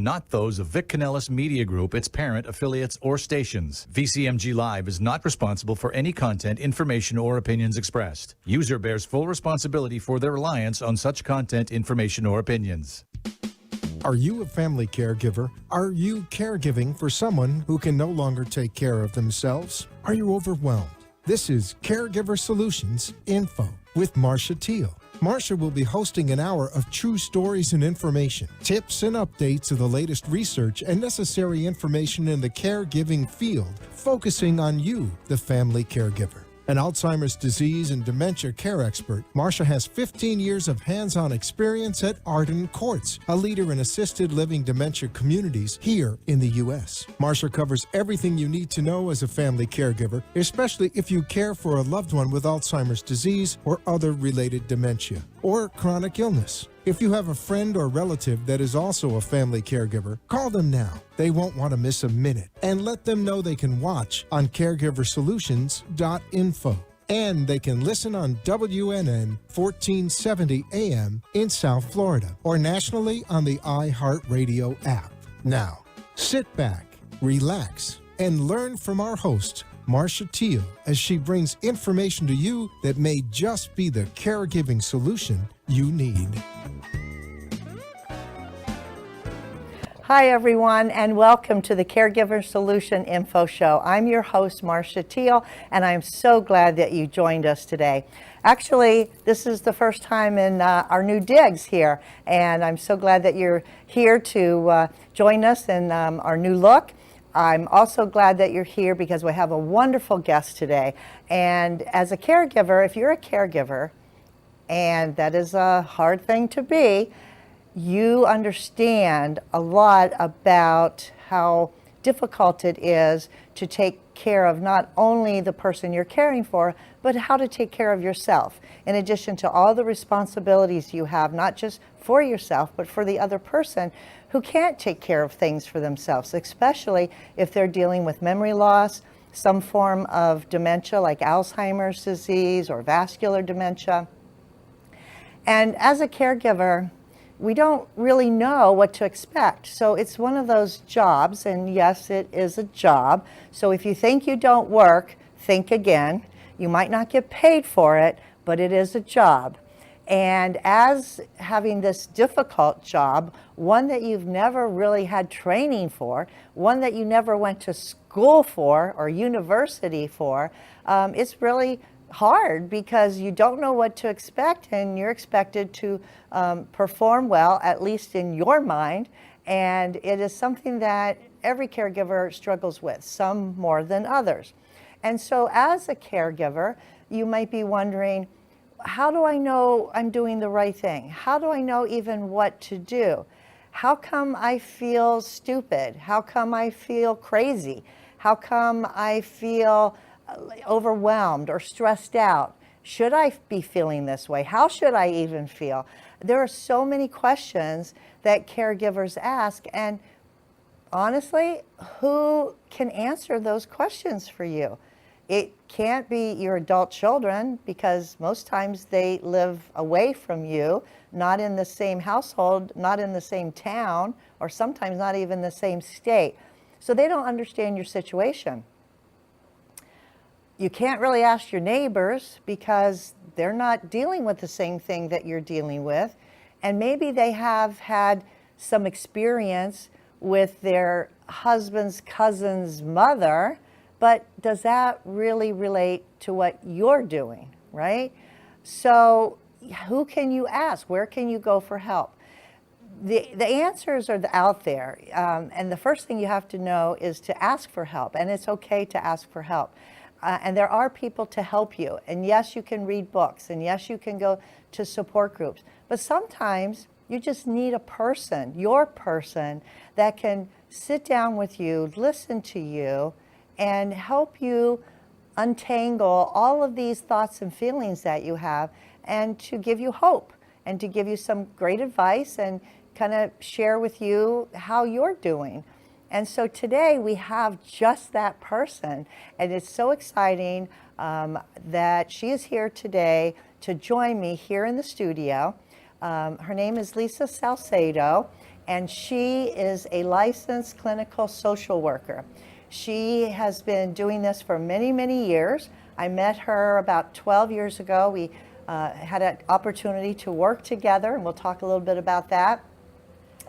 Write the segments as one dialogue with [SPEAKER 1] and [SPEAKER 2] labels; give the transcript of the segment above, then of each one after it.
[SPEAKER 1] and not those of Vic Canellis Media Group, its parent, affiliates, or stations. VCMG Live is not responsible for any content, information, or opinions expressed. User bears full responsibility for their reliance on such content, information, or opinions.
[SPEAKER 2] Are you a family caregiver? Are you caregiving for someone who can no longer take care of themselves? Are you overwhelmed? This is Caregiver Solutions Info with Marcia Teele. Marcia will be hosting an hour of true stories and information, tips and updates of the latest research and necessary information in the caregiving field, focusing on you, the family caregiver. An Alzheimer's disease and dementia care expert, Marcia has 15 years of hands-on experience at Arden Courts, a leader in assisted living dementia communities here in the U.S. Marcia covers everything you need to know as a family caregiver, especially if you care for a loved one with Alzheimer's disease or other related dementia or chronic illness. If you have a friend or relative that is also a family caregiver, call them now. They won't want to miss a minute. And let them know they can watch on caregiversolutions.info. And they can listen on WNN 1470 AM in South Florida or nationally on the iHeartRadio app. Now, sit back, relax, and learn from our host, Marcia Teele, as she brings information to you that may just be the caregiving solution you need.
[SPEAKER 3] Hi, everyone, and welcome to the Caregiver Solution Info Show. I'm your host, Marcia Teele, and I'm so glad that you joined us today. Actually, this is the first time in our new digs here, and I'm so glad that you're here to join us in our new look. I'm also glad that you're here because we have a wonderful guest today. And as a caregiver, if you're a caregiver, and that is a hard thing to be, you understand a lot about how difficult it is to take care of not only the person you're caring for, but how to take care of yourself, in addition to all the responsibilities you have, not just for yourself, but for the other person who can't take care of things for themselves, especially if they're dealing with memory loss, some form of dementia like Alzheimer's disease or vascular dementia. And as a caregiver, we don't really know what to expect. So it's one of those jobs, and yes, it is a job. So if you think you don't work, think again. You might not get paid for it, but it is a job. And as having this difficult job, one that you've never really had training for, one that you never went to school for or university for, it's really hard because you don't know what to expect, and you're expected to perform well, at least in your mind. And it is something that every caregiver struggles with, some more than others. And so as a caregiver, you might be wondering, how do I know I'm doing the right thing? How do I know even what to do? How come I feel stupid? How come I feel crazy? How come I feel overwhelmed or stressed out? Should I be feeling this way? How should I even feel? There are so many questions that caregivers ask, and honestly, who can answer those questions for you? It can't be your adult children, because most times they live away from you, not in the same household, not in the same town, or sometimes not even the same state. So they don't understand your situation. You can't really ask your neighbors because they're not dealing with the same thing that you're dealing with. And maybe they have had some experience with their husband's cousin's mother, but does that really relate to what you're doing, right? So who can you ask? Where can you go for help? The answers are out there. And the first thing you have to know is to ask for help. And it's okay to ask for help. And there are people to help you. And yes, you can read books. And yes, you can go to support groups. But sometimes you just need a person, your person, that can sit down with you, listen to you, and help you untangle all of these thoughts and feelings that you have, and to give you hope, and to give you some great advice, and kind of share with you how you're doing. And so today we have just that person, and it's so exciting that she is here today to join me here in the studio. Her name is Lisa Salcedo, and she is a licensed clinical social worker. She has been doing this for many, many years. I met her about 12 years ago. We had an opportunity to work together, and we'll talk a little bit about that.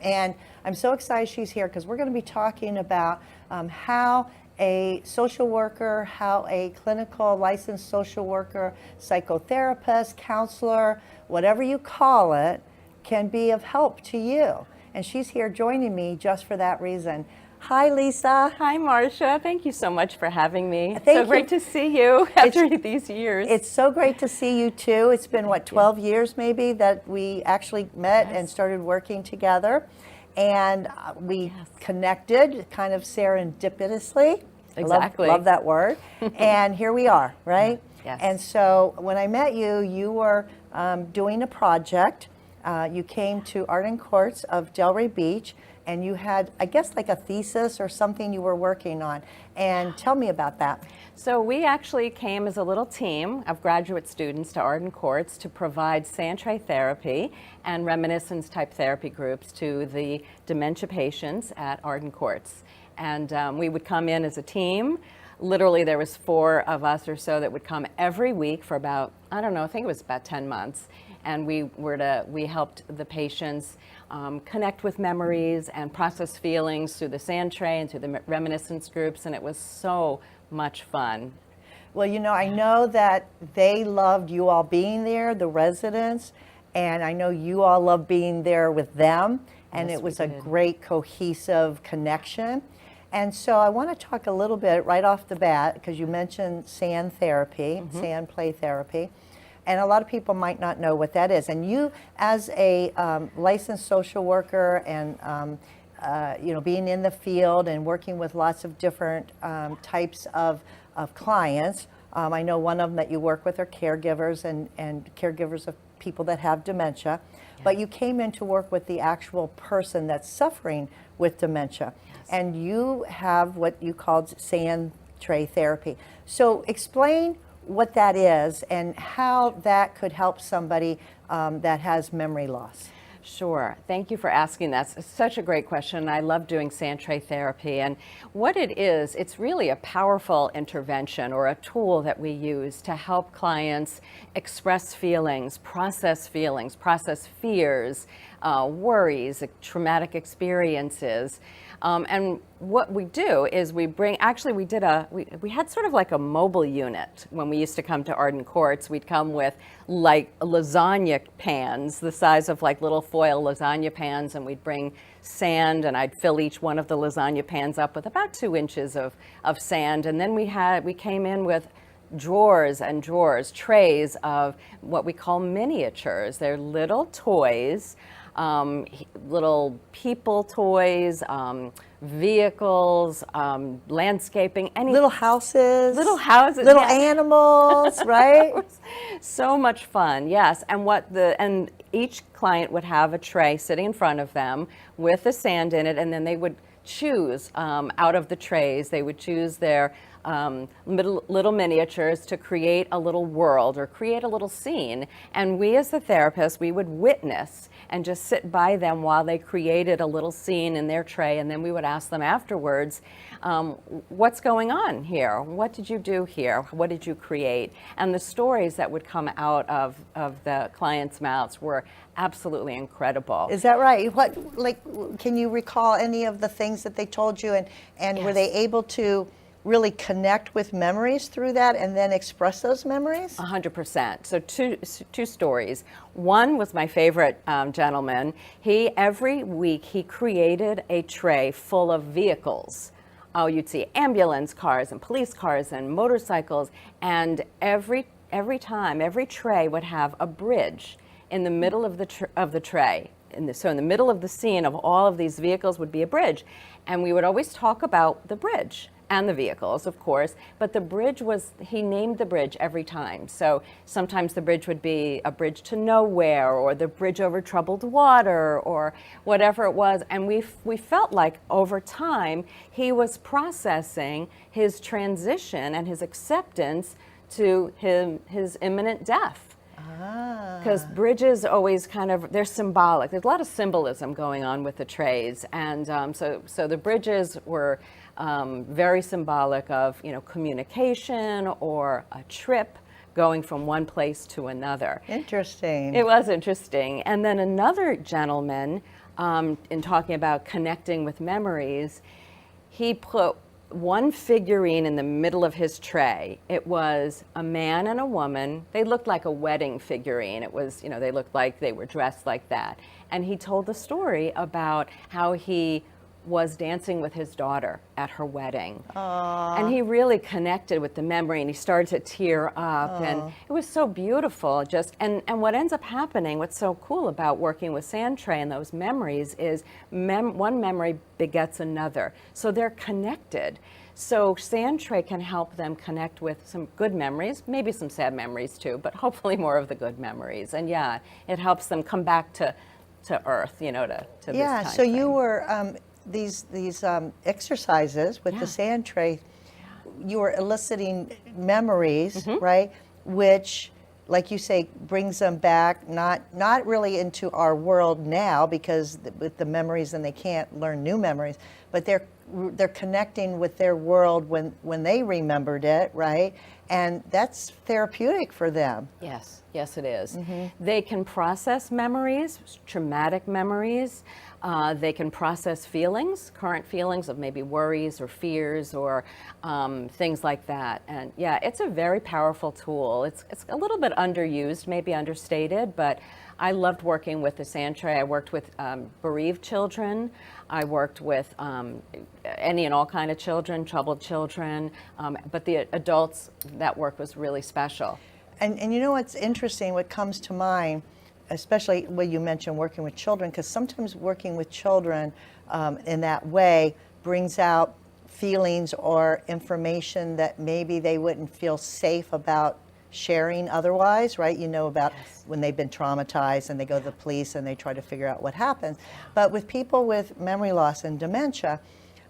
[SPEAKER 3] And I'm so excited she's here because we're going to be talking about how a social worker, how a clinical licensed social worker, psychotherapist, counselor, whatever you call it, can be of help to you. And she's here joining me just for that reason. Hi, Lisa.
[SPEAKER 4] Hi, Marcia. Thank you so much for having me.
[SPEAKER 3] Thank
[SPEAKER 4] so great
[SPEAKER 3] you.
[SPEAKER 4] to see you after these years.
[SPEAKER 3] It's so great to see you too. It's been, what, 12 years maybe that we actually met and started working together. And we connected kind of serendipitously.
[SPEAKER 4] Exactly.
[SPEAKER 3] Love that word. And here we are, right?
[SPEAKER 4] Yes.
[SPEAKER 3] And so when I met you, you were doing a project. You came to Arden Courts of Delray Beach, and you had, I guess, like a thesis or something you were working on. And tell me about that.
[SPEAKER 4] So we actually came as a little team of graduate students to Arden Courts to provide Sand-Tray therapy and reminiscence type therapy groups to the dementia patients at Arden Courts. And we would come in as a team. Literally there was 4 of us or so that would come every week for about, I don't know, I think it was about 10 months. And we helped the patients connect with memories and process feelings through the Sand-Tray and through the reminiscence groups, and it was so much fun.
[SPEAKER 3] Well, you know, I know that they loved you all being there, the residents, and I know you all loved being there with them, and
[SPEAKER 4] Yes,
[SPEAKER 3] it was
[SPEAKER 4] we
[SPEAKER 3] a
[SPEAKER 4] did.
[SPEAKER 3] great cohesive connection. And so I want to talk a little bit right off the bat, because you mentioned sand therapy, sand play therapy. And a lot of people might not know what that is. And you, as a licensed social worker and you know, being in the field and working with lots of different types of clients, I know one of them that you work with are caregivers and caregivers of people that have dementia. But you came in to work with the actual person that's suffering with dementia. And you have what you called Sand-Tray therapy. So explain what that is and how that could help somebody that has memory loss.
[SPEAKER 4] Sure. Thank you for asking that. It's such a great question. I love doing Sand-Tray therapy. And what it is, it's really a powerful intervention or a tool that we use to help clients express feelings, process fears, worries, traumatic experiences. And what we do is we bring, actually we had sort of like a mobile unit when we used to come to Arden Courts. We'd come with like lasagna pans, the size of like little foil lasagna pans, and we'd bring sand, and I'd fill each one of the lasagna pans up with about 2 inches of sand. And then we came in with drawers and drawers, trays of what we call miniatures. They're little toys, little people toys, vehicles, landscaping,
[SPEAKER 3] Little houses.
[SPEAKER 4] little houses,
[SPEAKER 3] Little
[SPEAKER 4] yeah.
[SPEAKER 3] animals, right?
[SPEAKER 4] So much fun, yes. And each client would have a tray sitting in front of them with the sand in it, and then they would choose out of the trays. They would choose their little miniatures to create a little world or create a little scene. And we as the therapists, we would witness and just sit by them while they created a little scene in their tray. And then we would ask them afterwards, what's going on here? What did you do here? What did you create? And the stories that would come out of the clients' mouths were absolutely incredible.
[SPEAKER 3] Is that right? What, like, can you recall any of the things that they told you, and were
[SPEAKER 4] Yes.
[SPEAKER 3] they able to really connect with memories through that and then express those memories?
[SPEAKER 4] 100%. So two stories. One was my favorite gentleman. Every week he created a tray full of vehicles. Oh, you'd see ambulance cars and police cars and motorcycles, and every tray would have a bridge in the middle of the tray. So in the middle of the scene of all of these vehicles would be a bridge, and we would always talk about the bridge and the vehicles, of course, but the bridge he named the bridge every time. So sometimes the bridge would be a bridge to nowhere, or the bridge over troubled water, or whatever it was. And we felt like over time he was processing his transition and his acceptance to his imminent death. Because bridges always kind of, they're symbolic. There's a lot of symbolism going on with the trays. And so the bridges were very symbolic of, communication or a trip going from one place to another.
[SPEAKER 3] Interesting.
[SPEAKER 4] It was interesting. And then another gentleman, in talking about connecting with memories, he put one figurine in the middle of his tray. It was a man and a woman. They looked like a wedding figurine. It was, they looked like they were dressed like that. And he told the story about how he was dancing with his daughter at her wedding.
[SPEAKER 3] Aww.
[SPEAKER 4] And he really connected with the memory, and he started to tear up. And it was so beautiful. And what ends up happening, what's so cool about working with sand tray and those memories is one memory begets another. So they're connected. So sand tray can help them connect with some good memories, maybe some sad memories too, but hopefully more of the good memories. And yeah, it helps them come back to earth, to this time
[SPEAKER 3] so you
[SPEAKER 4] frame.
[SPEAKER 3] were these exercises with the sand tray, you were eliciting memories, right? Which, like you say, brings them back, not really into our world now, because with the memories and they can't learn new memories, but they're connecting with their world when they remembered it, right? And that's therapeutic for them.
[SPEAKER 4] Yes, it is. They can process memories, traumatic memories. They can process feelings, current feelings of maybe worries or fears or things like that. And yeah, it's a very powerful tool. It's a little bit underused, maybe understated, but I loved working with the sand tray. I worked with bereaved children. I worked with any and all kind of children, troubled children, but the adults, that work was really special.
[SPEAKER 3] And you know what's interesting, what comes to mind, especially when you mentioned working with children, because sometimes working with children in that way brings out feelings or information that maybe they wouldn't feel safe about sharing otherwise, right? About when they've been traumatized and they go to the police and they try to figure out what happened. But with people with memory loss and dementia,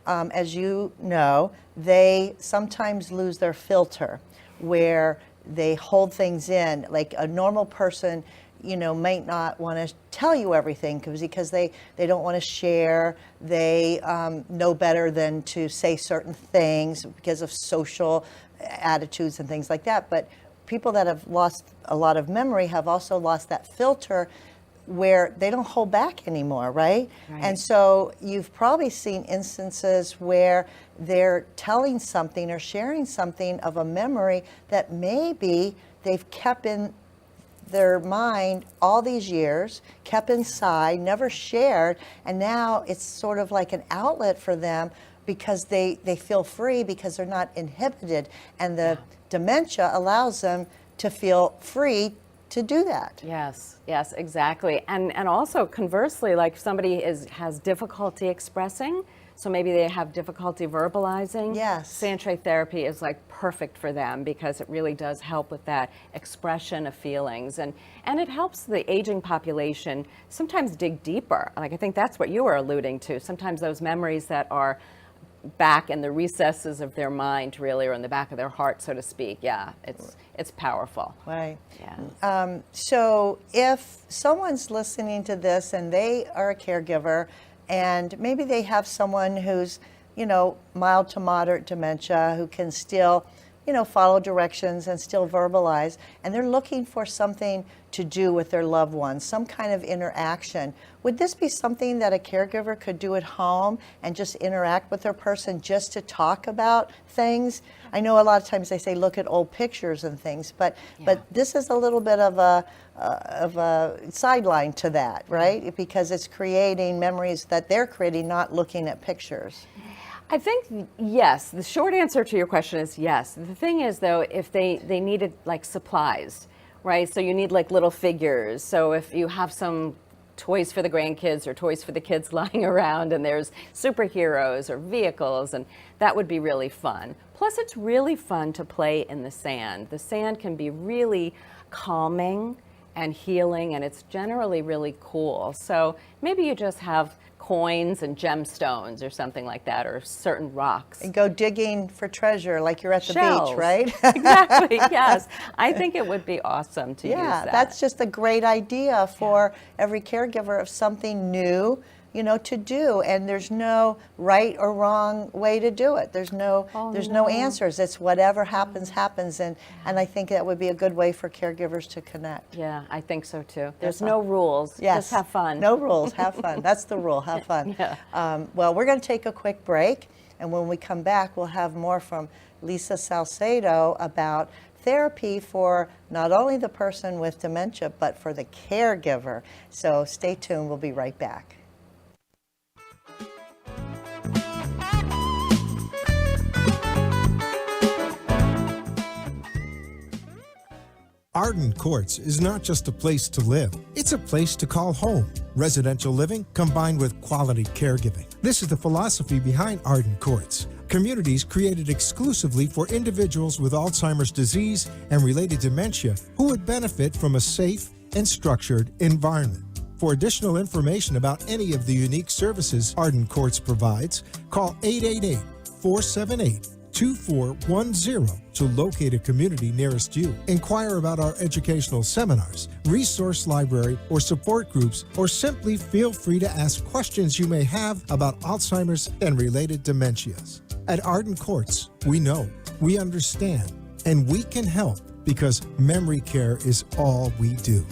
[SPEAKER 3] as you know, they sometimes lose their filter, where they hold things in. Like a normal person, might not want to tell you everything because they don't want to share. They know better than to say certain things because of social attitudes and things like that. But people that have lost a lot of memory have also lost that filter where they don't hold back anymore, right? And so you've probably seen instances where they're telling something or sharing something of a memory that maybe they've kept in their mind all these years, kept inside, never shared, and now it's sort of like an outlet for them because they feel free because they're not inhibited, and the dementia allows them to feel free to do that.
[SPEAKER 4] Yes, exactly. And also conversely, like if somebody has difficulty expressing, so maybe they have difficulty verbalizing.
[SPEAKER 3] Yes.
[SPEAKER 4] Sand tray therapy is like perfect for them because it really does help with that expression of feelings. And it helps the aging population sometimes dig deeper. Like I think that's what you were alluding to. Sometimes those memories that are back in the recesses of their mind, really, or in the back of their heart, so to speak. Yeah, it's powerful.
[SPEAKER 3] Right.
[SPEAKER 4] Yeah.
[SPEAKER 3] So if someone's listening to this and they are a caregiver, and maybe they have someone who's, mild to moderate dementia, who can still, follow directions and still verbalize, and they're looking for something to do with their loved ones, some kind of interaction. Would this be something that a caregiver could do at home and just interact with their person just to talk about things? I know a lot of times they say look at old pictures and things, but this is a little bit of a sideline to that, right? Because it's creating memories that they're creating, not looking at pictures.
[SPEAKER 4] I think yes. The short answer to your question is yes. The thing is, though, if they needed like supplies, right? So you need like little figures. So if you have some toys for the grandkids or toys for the kids lying around and there's superheroes or vehicles, and that would be really fun. Plus, it's really fun to play in the sand. The sand can be really calming and healing, and it's generally really cool. So maybe you just have coins and gemstones or something like that, or certain rocks.
[SPEAKER 3] And go digging for treasure like you're at the
[SPEAKER 4] Shells.
[SPEAKER 3] beach, right?
[SPEAKER 4] Exactly, yes. I think it would be awesome to use
[SPEAKER 3] Yeah,
[SPEAKER 4] that.
[SPEAKER 3] that's just a great idea for every caregiver of something new, to do. And there's no right or wrong way to do it. There's no answers. It's whatever happens, happens. And I think that would be a good way for caregivers to connect.
[SPEAKER 4] Yeah, I think so too. There's no rules.
[SPEAKER 3] Yes.
[SPEAKER 4] Just have fun.
[SPEAKER 3] No rules. Have fun. That's the rule. Have fun.
[SPEAKER 4] Yeah.
[SPEAKER 3] Well, we're going to take a quick break. And when we come back, we'll have more from Lisa Salcedo about therapy for not only the person with dementia, but for the caregiver. So stay tuned. We'll be right back.
[SPEAKER 2] Arden Courts is not just a place to live, it's a place to call home. Residential living combined with quality caregiving. This is the philosophy behind Arden Courts. Communities created exclusively for individuals with Alzheimer's disease and related dementia who would benefit from a safe and structured environment. For additional information about any of the unique services Arden Courts provides, call 888-478-2410 to locate a community nearest you. Inquire about our educational seminars, resource library, or support groups, or simply feel free to ask questions you may have about Alzheimer's and related dementias. At Arden Courts, we know, we understand, and we can help because memory care is all we do.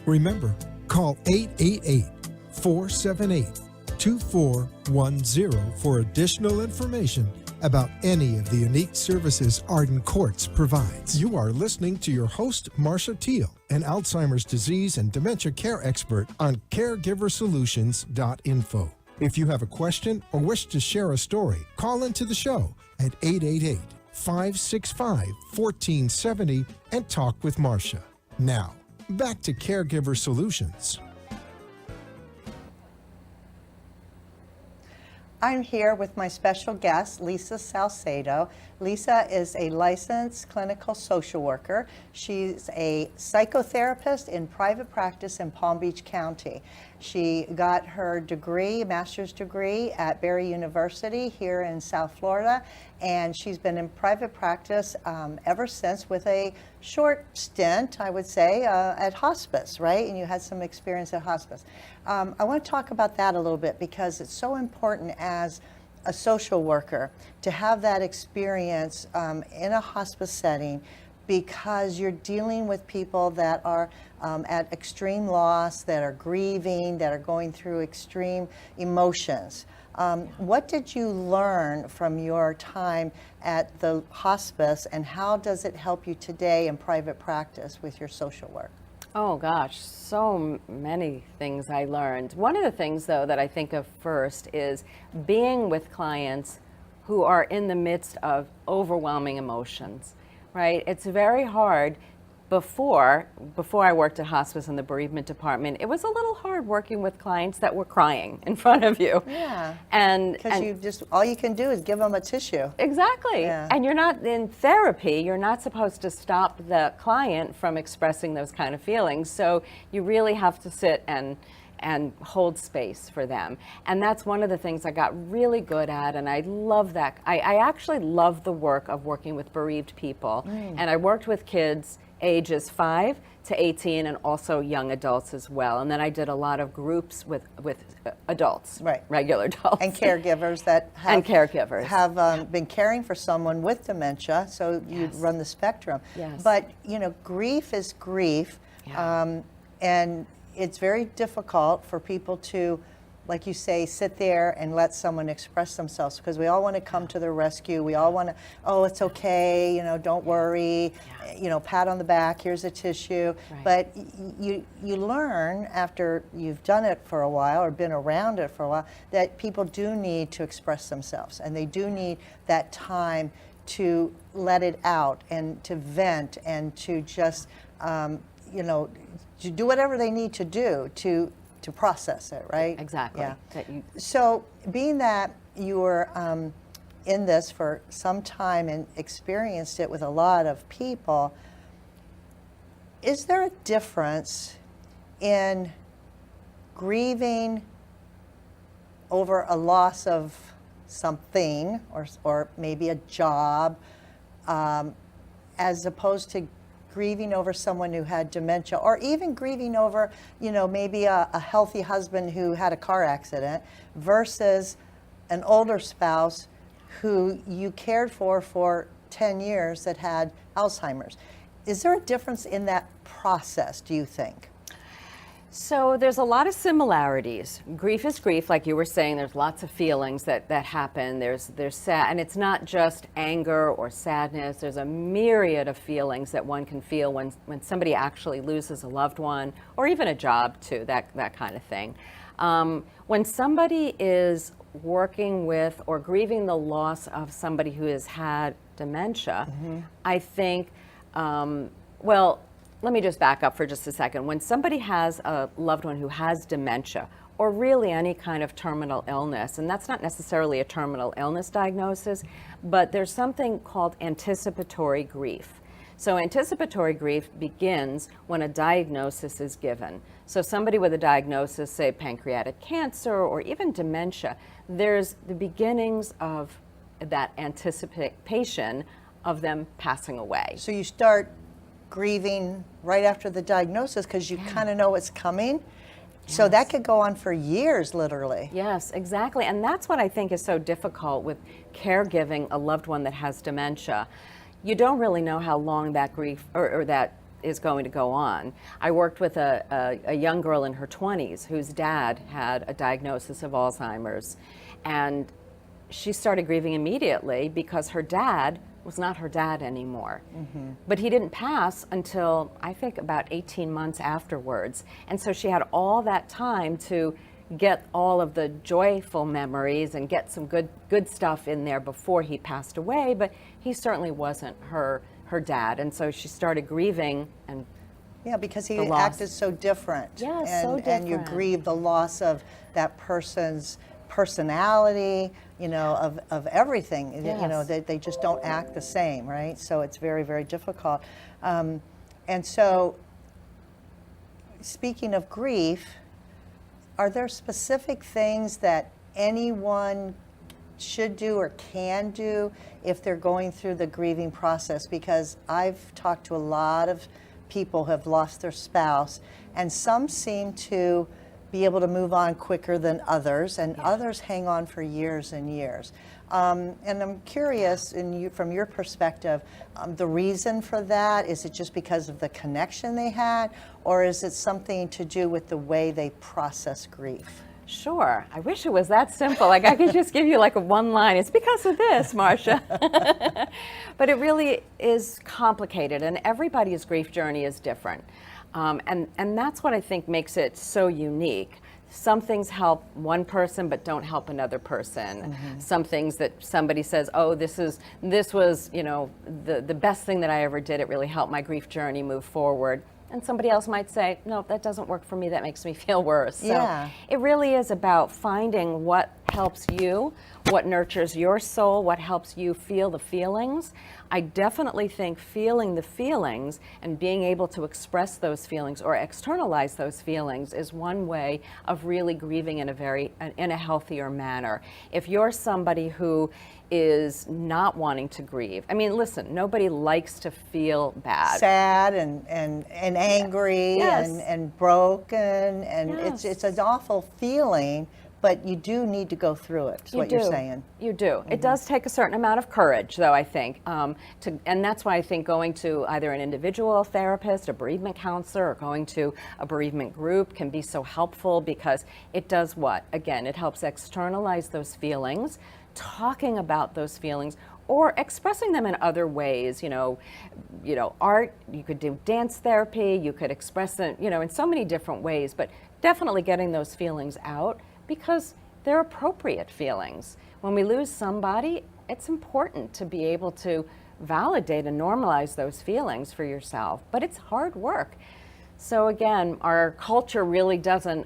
[SPEAKER 2] Remember, call 888-478-2410 for additional information about any of the unique services Arden Courts provides. You are listening to your host, Marcia Teele, an Alzheimer's disease and dementia care expert on caregiversolutions.info. If you have a question or wish to share a story, call into the show at 888-565-1470 and talk with Marcia. Now, back to Caregiver Solutions.
[SPEAKER 3] I'm here with my special guest, Lisa Salcedo. Lisa is a licensed clinical social worker. She's a psychotherapist in private practice in Palm Beach County. She got her degree, master's degree at Barry University here in South Florida, and she's been in private practice ever since with a short stint, I would say, at hospice, right? And you had some experience at hospice. I want to talk about that a little bit because it's so important as a social worker to have that experience in a hospice setting, because you're dealing with people that are at extreme loss, that are grieving, that are going through extreme emotions. What did you learn from your time at the hospice, and how does it help you today in private practice with your social work?
[SPEAKER 4] Oh gosh, so many things I learned. One of the things though that I think of first is being with clients who are in the midst of overwhelming emotions, right? It's very hard. Before I worked at hospice in the bereavement department, it was a little hard working with clients that were crying in front of you.
[SPEAKER 3] Yeah.
[SPEAKER 4] Because
[SPEAKER 3] you just, all you can do is give them a tissue.
[SPEAKER 4] Exactly.
[SPEAKER 3] Yeah.
[SPEAKER 4] And you're not in therapy, you're not supposed to stop the client from expressing those kind of feelings. So you really have to sit and hold space for them. And that's one of the things I got really good at, and I love that. I actually love the work of working with bereaved people. And I worked with kids ages 5 to 18 and also young adults as well. And then I did a lot of groups with adults,
[SPEAKER 3] Right.
[SPEAKER 4] regular adults.
[SPEAKER 3] And caregivers that have been caring for someone with dementia, so you run the spectrum.
[SPEAKER 4] Yes.
[SPEAKER 3] But, grief is grief, and it's very difficult for people to, like you say, sit there and let someone express themselves, because we all want to come to their rescue. We all want to, oh, it's okay, don't worry, pat on the back, here's a tissue.
[SPEAKER 4] Right.
[SPEAKER 3] But you learn after you've done it for a while or been around it for a while that people do need to express themselves, and they do need that time to let it out and to vent and to just, to do whatever they need to do to process it, right?
[SPEAKER 4] Exactly.
[SPEAKER 3] Yeah.
[SPEAKER 4] That you,
[SPEAKER 3] So being that you were in this for some time and experienced it with a lot of people, Is there a difference in grieving over a loss of something or maybe a job as opposed to grieving over someone who had dementia, or even grieving over, maybe a healthy husband who had a car accident versus an older spouse who you cared for 10 years that had Alzheimer's? Is there a difference in that process, do you think?
[SPEAKER 4] So there's a lot of similarities. Grief is grief, like you were saying. There's lots of feelings that happen. There's sad, and it's not just anger or sadness. There's a myriad of feelings that one can feel when somebody actually loses a loved one, or even a job too, that kind of thing. When somebody is working with or grieving the loss of somebody who has had dementia, I think, let me just back up for just a second. When somebody has a loved one who has dementia, or really any kind of terminal illness, and that's not necessarily a terminal illness diagnosis, but there's something called anticipatory grief. So anticipatory grief begins when a diagnosis is given. So somebody with a diagnosis, say pancreatic cancer or even dementia, there's the beginnings of that anticipation of them passing away.
[SPEAKER 3] So you start grieving right after the diagnosis because you kind of know it's coming. Yes. So that could go on for years, literally.
[SPEAKER 4] Yes, exactly. And that's what I think is so difficult with caregiving a loved one that has dementia. You don't really know how long that grief or that is going to go on. I worked with a young girl in her 20s whose dad had a diagnosis of Alzheimer's. And she started grieving immediately because her dad was not her dad anymore. But he didn't pass until, I think, about 18 months afterwards. And so she had all that time to get all of the joyful memories and get some good stuff in there before he passed away, but he certainly wasn't her dad. And so she started grieving. And
[SPEAKER 3] yeah, because he acted so different.
[SPEAKER 4] Yeah, so different.
[SPEAKER 3] And you grieve the loss of that person's personality, of everything.
[SPEAKER 4] Yes.
[SPEAKER 3] They just don't act the same, right? So it's very, very difficult. And so, speaking of grief, are there specific things that anyone should do or can do if they're going through the grieving process? Because I've talked to a lot of people who have lost their spouse, and some seem to be able to move on quicker than others, and others hang on for years and years. And I'm curious, from your perspective, the reason for that, is it just because of the connection they had, or is it something to do with the way they process grief?
[SPEAKER 4] Sure. I wish it was that simple. Like I could just give you like a one line. It's because of this, Marcia. But it really is complicated, and everybody's grief journey is different. And that's what I think makes it so unique. Some things help one person but don't help another person. Some things that somebody says, oh, this was the best thing that I ever did. It really helped my grief journey move forward. And somebody else might say, no, that doesn't work for me. That makes me feel worse. So it really is about finding what helps you, what nurtures your soul, what helps you feel the feelings. I definitely think feeling the feelings and being able to express those feelings or externalize those feelings is one way of really grieving in a healthier manner. If you're somebody who is not wanting to grieve, I mean, listen, nobody likes to feel bad.
[SPEAKER 3] Sad and angry and broken, and it's an awful feeling. But you do need to go through it, is what you're saying.
[SPEAKER 4] You do. It does take a certain amount of courage, though, I think. And that's why I think going to either an individual therapist, a bereavement counselor, or going to a bereavement group can be so helpful, because it does what? Again, it helps externalize those feelings, talking about those feelings, or expressing them in other ways. Art, you could do dance therapy, you could express it, in so many different ways, but definitely getting those feelings out, because they're appropriate feelings. When we lose somebody, it's important to be able to validate and normalize those feelings for yourself, but it's hard work. So again, our culture really doesn't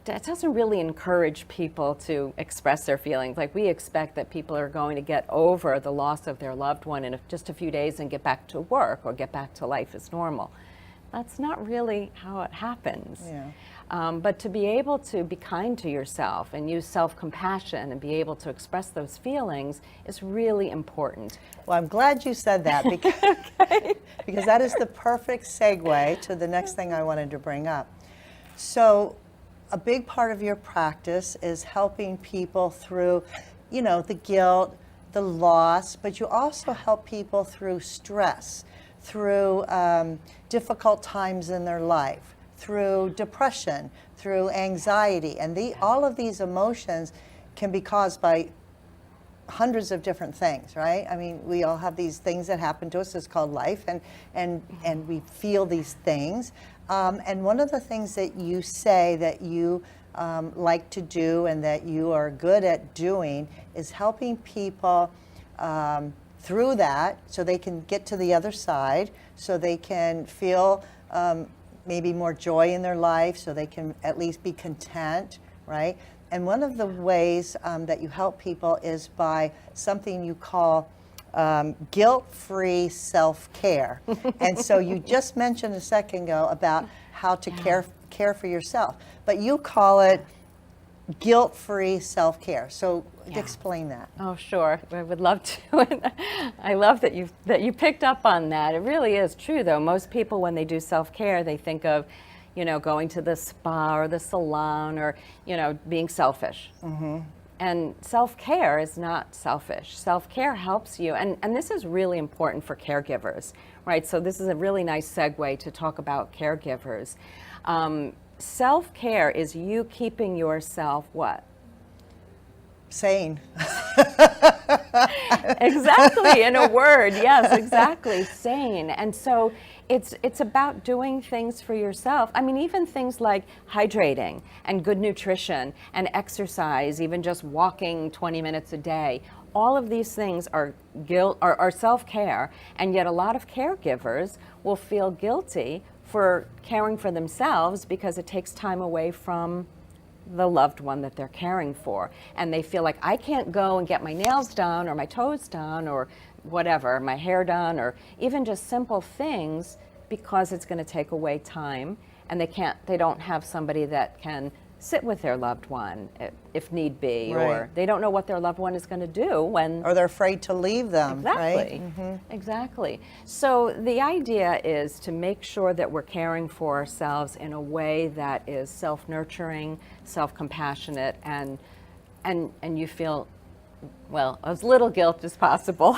[SPEAKER 4] doesn't really encourage people to express their feelings. Like, we expect that people are going to get over the loss of their loved one in just a few days and get back to work or get back to life as normal. That's not really how it happens.
[SPEAKER 3] Yeah.
[SPEAKER 4] But to be able to be kind to yourself and use self-compassion and be able to express those feelings is really important.
[SPEAKER 3] Well, I'm glad you said that because, because that is the perfect segue to the next thing I wanted to bring up. So a big part of your practice is helping people through, the guilt, the loss, but you also help people through stress, through difficult times in their life, through depression, through anxiety. And all of these emotions can be caused by hundreds of different things, right? I mean, we all have these things that happen to us. It's called life, and we feel these things. And one of the things that you say that you like to do and that you are good at doing is helping people through that so they can get to the other side, so they can feel maybe more joy in their life, so they can at least be content, right? And one of the ways that you help people is by something you call guilt-free self-care. And so you just mentioned a second ago about how to care for yourself, but you call it guilt-free self-care. So explain that.
[SPEAKER 4] Oh, sure. I would love to. I love that you picked up on that. It really is true, though. Most people, when they do self-care, they think of, going to the spa or the salon or, being selfish. Mm-hmm. And self-care is not selfish. Self-care helps you, and this is really important for caregivers, right? So this is a really nice segue to talk about caregivers. Self-care is you keeping yourself what?
[SPEAKER 3] Sane.
[SPEAKER 4] Exactly, in a word, yes, exactly, sane. And so it's about doing things for yourself. I mean, even things like hydrating and good nutrition and exercise, even just walking 20 minutes a day. All of these things are self-care, and yet a lot of caregivers will feel guilty for caring for themselves because it takes time away from the loved one that they're caring for. And they feel like, I can't go and get my nails done or my toes done or whatever, my hair done, or even just simple things, because it's going to take away time, and they don't have somebody that can sit with their loved one if need be,
[SPEAKER 3] right.
[SPEAKER 4] Or they don't know what their loved one is going to do when...
[SPEAKER 3] Or they're afraid to leave them,
[SPEAKER 4] exactly,
[SPEAKER 3] right? Mm-hmm.
[SPEAKER 4] Exactly. So the idea is to make sure that we're caring for ourselves in a way that is self-nurturing, self-compassionate, and you feel, well, as little guilt as possible.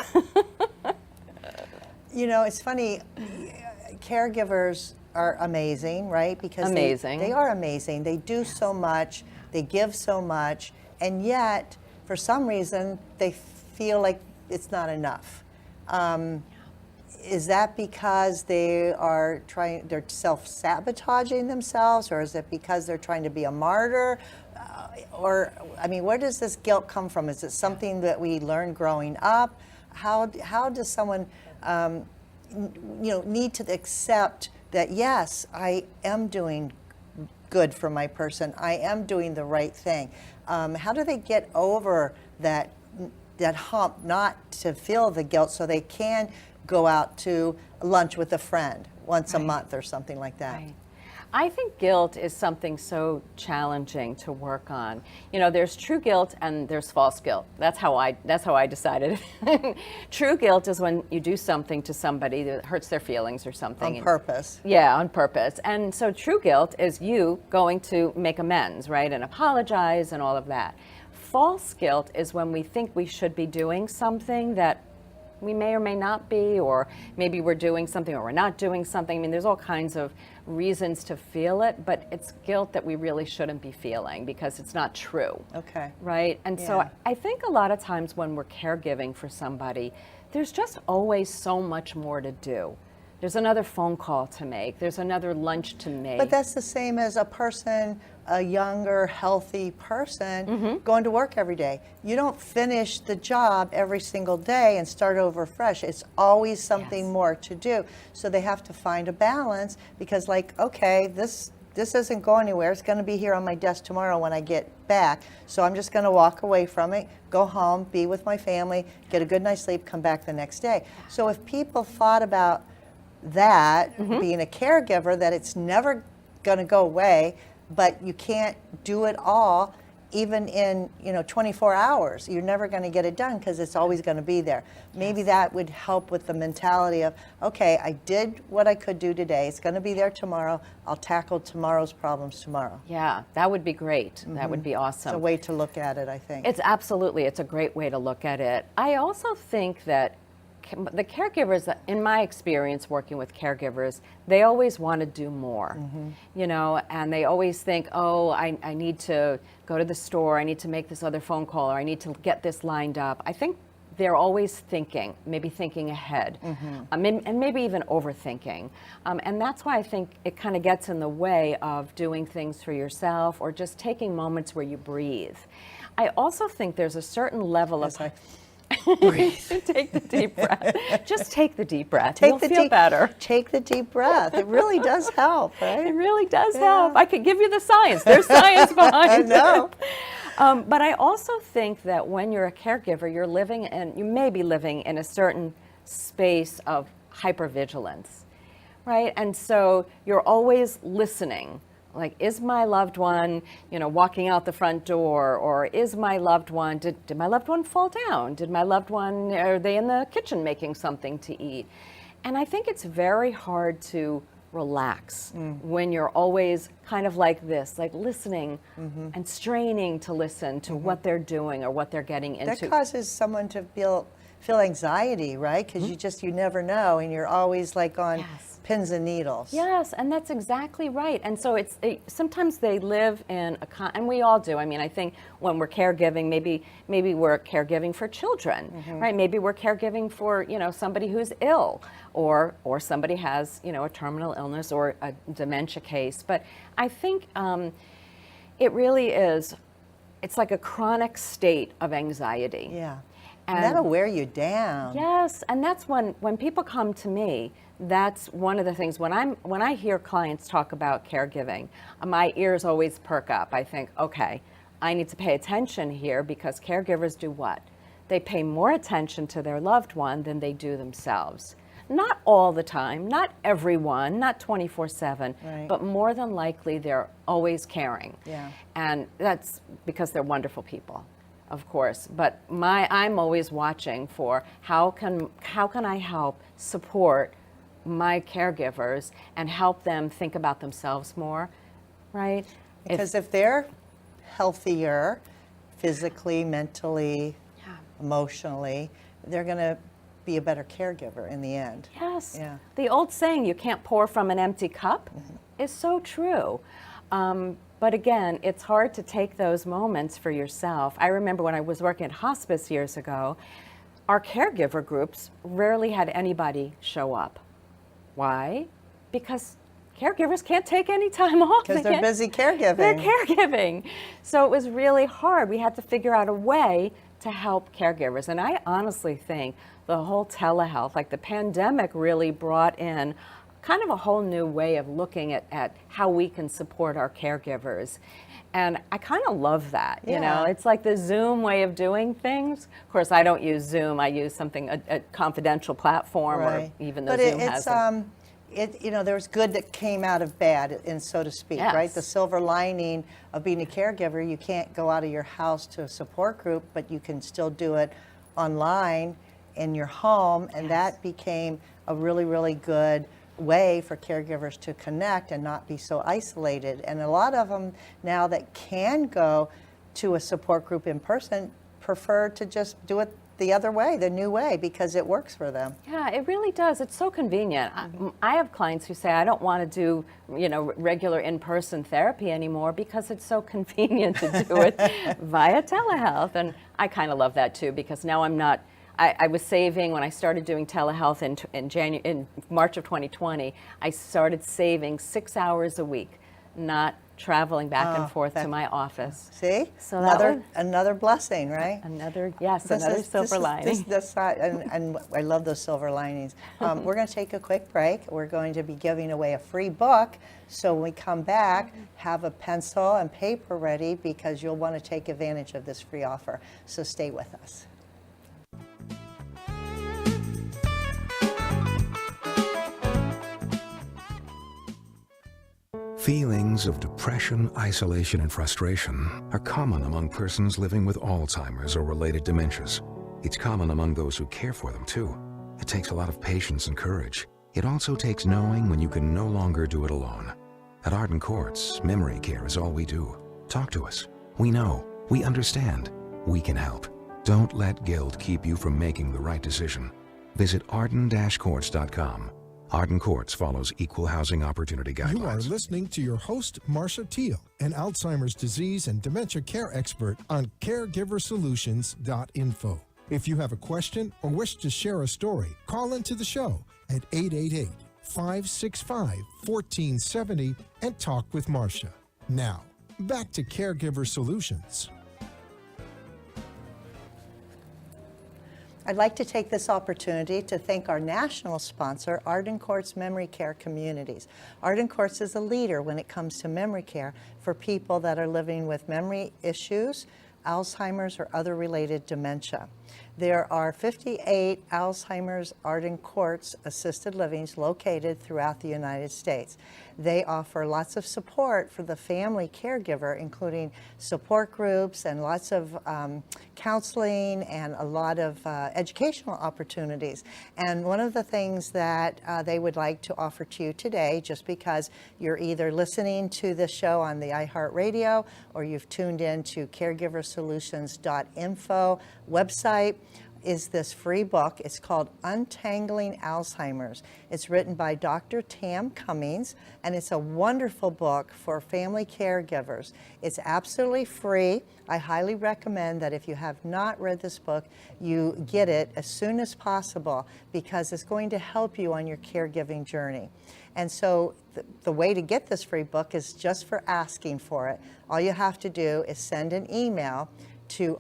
[SPEAKER 3] It's funny, caregivers are amazing, right? Because
[SPEAKER 4] amazing.
[SPEAKER 3] They are amazing. They do so much, they give so much, and yet, for some reason, they feel like it's not enough. Is that because they're self-sabotaging themselves, or is it because they're trying to be a martyr? Where does this guilt come from? Is it something that we learned growing up? How does someone, need to accept that, yes, I am doing good for my person, I am doing the right thing? How do they get over that hump not to feel the guilt so they can go out to lunch with a friend once a month or something like that?
[SPEAKER 4] Right. I think guilt is something so challenging to work on. There's true guilt and there's false guilt. That's how I decided. True guilt is when you do something to somebody that hurts their feelings or something.
[SPEAKER 3] On purpose.
[SPEAKER 4] Yeah, on purpose. And so true guilt is you going to make amends, right, and apologize and all of that. False guilt is when we think we should be doing something that we may or may not be, or maybe we're doing something or we're not doing something. I mean, there's all kinds of reasons to feel it, but it's guilt that we really shouldn't be feeling because it's not true.
[SPEAKER 3] Okay.
[SPEAKER 4] Right? And so I think a lot of times when we're caregiving for somebody, there's just always so much more to do. There's another phone call to make. There's another lunch to make.
[SPEAKER 3] But that's the same as a younger, healthy person going to work every day. You don't finish the job every single day and start over fresh. It's always something more to do. So they have to find a balance because, okay, this this doesn't go anywhere. It's going to be here on my desk tomorrow when I get back. So I'm just going to walk away from it, go home, be with my family, get a good night's sleep, come back the next day. So if people thought about that, being a caregiver, that it's never going to go away, but you can't do it all, even in 24 hours. You're never going to get it done because it's always going to be there. Maybe that would help with the mentality of, okay, I did what I could do today. It's going to be there tomorrow. I'll tackle tomorrow's problems tomorrow.
[SPEAKER 4] Yeah, that would be great. That would be awesome.
[SPEAKER 3] It's a way to look at it, I think.
[SPEAKER 4] It's a great way to look at it. I also think that the caregivers, in my experience working with caregivers, they always want to do more, and they always think, oh, I need to go to the store, I need to make this other phone call, or I need to get this lined up. I think they're always thinking, maybe thinking ahead, and maybe even overthinking. And that's why I think it kind of gets in the way of doing things for yourself or just taking moments where you breathe. I also think there's a certain level of... Breathe. Take the deep breath. Just take the deep breath. You'll feel better.
[SPEAKER 3] Take the deep breath. It really does help, right?
[SPEAKER 4] It really does help. I could give you the science. There's science behind
[SPEAKER 3] it.
[SPEAKER 4] But I also think that when you're a caregiver, you may be living in a certain space of hypervigilance, right? And so you're always listening. Like, is my loved one, walking out the front door, or is my loved one, did my loved one fall down? Did my loved one, are they in the kitchen making something to eat? And I think it's very hard to relax when you're always kind of like this, like listening and straining to listen to what they're doing or what they're getting into.
[SPEAKER 3] That causes someone to feel anxiety, right? Because you never know, and you're always like on pins and needles.
[SPEAKER 4] Yes, and that's exactly right. And so sometimes they live in and we all do. I mean, I think when we're caregiving, maybe we're caregiving for children, right? Maybe we're caregiving for somebody who's ill, or somebody has a terminal illness or a dementia case. But I think it really is. It's like a chronic state of anxiety.
[SPEAKER 3] Yeah. And that'll wear you down.
[SPEAKER 4] Yes, and that's when people come to me, that's one of the things, when I hear clients talk about caregiving, my ears always perk up. I think, okay, I need to pay attention here, because caregivers do what? They pay more attention to their loved one than they do themselves. Not all the time, not everyone, not 24/7,
[SPEAKER 3] right.
[SPEAKER 4] But more than likely they're always caring.
[SPEAKER 3] Yeah.
[SPEAKER 4] And that's because they're wonderful people. Of course, but I'm always watching for how can I help support my caregivers and help them think about themselves more, right?
[SPEAKER 3] Because if they're healthier, physically, mentally, emotionally, they're going to be a better caregiver in the end.
[SPEAKER 4] Yes.
[SPEAKER 3] Yeah.
[SPEAKER 4] The old saying, "You can't pour from an empty cup," is so true. But again, it's hard to take those moments for yourself. I remember when I was working at hospice years ago, our caregiver groups rarely had anybody show up. Why? Because caregivers can't take any time off.
[SPEAKER 3] Because they're busy caregiving.
[SPEAKER 4] They're caregiving. So it was really hard. We had to figure out a way to help caregivers. And I honestly think the whole telehealth, like the pandemic, really brought in kind of a whole new way of looking at how we can support our caregivers. And I kind of love that, you know, it's like the Zoom way of doing things. Of course, I don't use Zoom, I use a confidential platform, or even though Zoom has
[SPEAKER 3] there's good that came out of bad, and so to speak, right? The silver lining of being a caregiver, you can't go out of your house to a support group, but you can still do it online in your home, and that became a really, really good way for caregivers to connect and not be so isolated. And a lot of them now that can go to a support group in person prefer to just do it the other way, the new way, because it works for them.
[SPEAKER 4] Yeah, it really does. It's so convenient. I have clients who say, I don't want to do, regular in-person therapy anymore because it's so convenient to do it via telehealth. And I kind of love that too, because now I'm not, I was saving, when I started doing telehealth in March of 2020, I started saving 6 hours a week, not traveling back and forth
[SPEAKER 3] that-
[SPEAKER 4] to my office.
[SPEAKER 3] See?
[SPEAKER 4] So that
[SPEAKER 3] another blessing, right?
[SPEAKER 4] Another silver lining.
[SPEAKER 3] And I love those silver linings. We're going to take a quick break. We're going to be giving away a free book. So when we come back, have a pencil and paper ready because you'll want to take advantage of this free offer. So stay with us.
[SPEAKER 5] Feelings of depression, isolation, and frustration are common among persons living with Alzheimer's or related dementias. It's common among those who care for them, too. It takes a lot of patience and courage. It also takes knowing when you can no longer do it alone. At Arden Courts, memory care is all we do. Talk to us. We know. We understand. We can help. Don't let guilt keep you from making the right decision. Visit arden-courts.com. Arden Courts follows equal housing opportunity guidelines.
[SPEAKER 2] You are listening to your host, Marcia Teele, an Alzheimer's disease and dementia care expert on caregiversolutions.info. If you have a question or wish to share a story, call into the show at 888-565-1470 and talk with Marcia. Now, back to Caregiver Solutions.
[SPEAKER 3] I'd like to take this opportunity to thank our national sponsor, Arden Courts Memory Care Communities. Arden Courts is a leader when it comes to memory care for people that are living with memory issues, Alzheimer's, or other related dementia. There are 58 Alzheimer's Arden Courts assisted livings located throughout the United States. They offer lots of support for the family caregiver, including support groups and lots of counseling and a lot of educational opportunities. And one of the things that they would like to offer to you today, just because you're either listening to this show on the iHeartRadio or you've tuned in to caregiversolutions.info website, is this free book. It's called Untangling Alzheimer's. It's written by Dr. Tam Cummings, and it's a wonderful book for family caregivers. It's absolutely free. I highly recommend that if you have not read this book, you get it as soon as possible because it's going to help you on your caregiving journey. And so the way to get this free book is just for asking for it. All you have to do is send an email to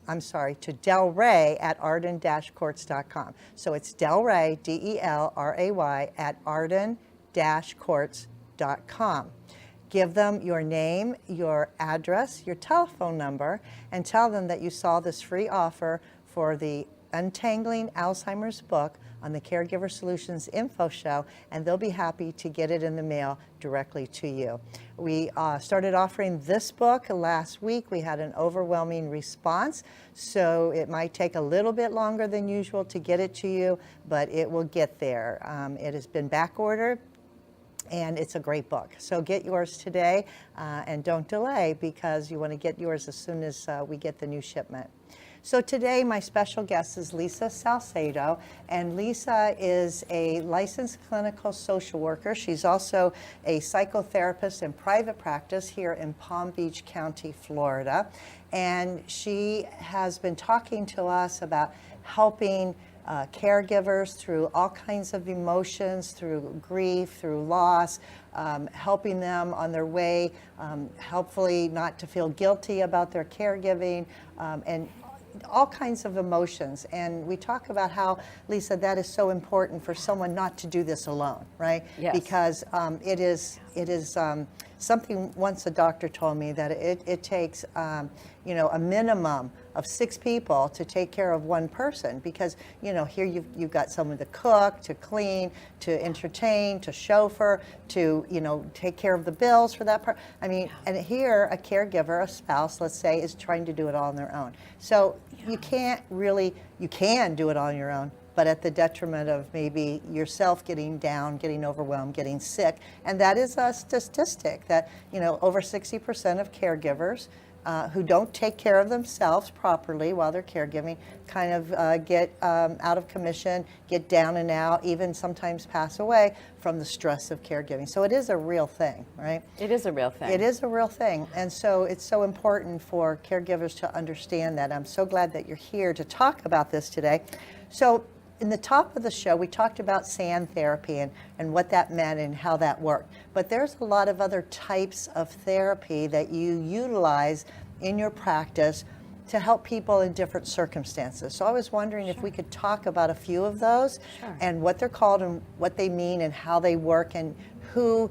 [SPEAKER 3] to Delray at arden-courts.com. So it's Delray, D-E-L-R-A-Y, at arden-courts.com. Give them your name, your address, your telephone number, and tell them that you saw this free offer for the Untangling Alzheimer's book on the Caregiver Solutions Info Show, and they'll be happy to get it in the mail directly to you. We started offering this book last week. We had an overwhelming response, so it might take a little bit longer than usual to get it to you, but it will get there. It has been back ordered, and it's a great book. So get yours today, and don't delay because you want to get yours as soon as we get the new shipment. So today my special guest is Lisa Salcedo, and Lisa is a licensed clinical social worker. She's also a psychotherapist in private practice here in Palm Beach County, Florida. And she has been talking to us about helping caregivers through all kinds of emotions, through grief, through loss, helping them on their way, hopefully not to feel guilty about their caregiving, and all kinds of emotions. And we talk about how, Lisa, that is so important for someone not to do this alone, right?
[SPEAKER 4] Yes.
[SPEAKER 3] Because it is something. Once a doctor told me that it takes a minimum of 6 people to take care of one person, because here you've got someone to cook, to clean, to entertain, to chauffeur, to take care of the bills for that part. I mean, and here a caregiver, a spouse, let's say, is trying to do it all on their own. So you can do it on your own, but at the detriment of maybe yourself getting down, getting overwhelmed, getting sick. And that is a statistic that over 60% of caregivers who don't take care of themselves properly while they're caregiving kind of get out of commission, get down and out, even sometimes pass away from the stress of caregiving. So it is a real thing, right?
[SPEAKER 4] It is a real thing.
[SPEAKER 3] It is a real thing. And so it's so important for caregivers to understand that. I'm so glad that you're here to talk about this today. So in the top of the show, we talked about sand therapy and what that meant and how that worked. But there's a lot of other types of therapy that you utilize in your practice to help people in different circumstances. So I was wondering if we could talk about a few of those and what they're called and what they mean and how they work and who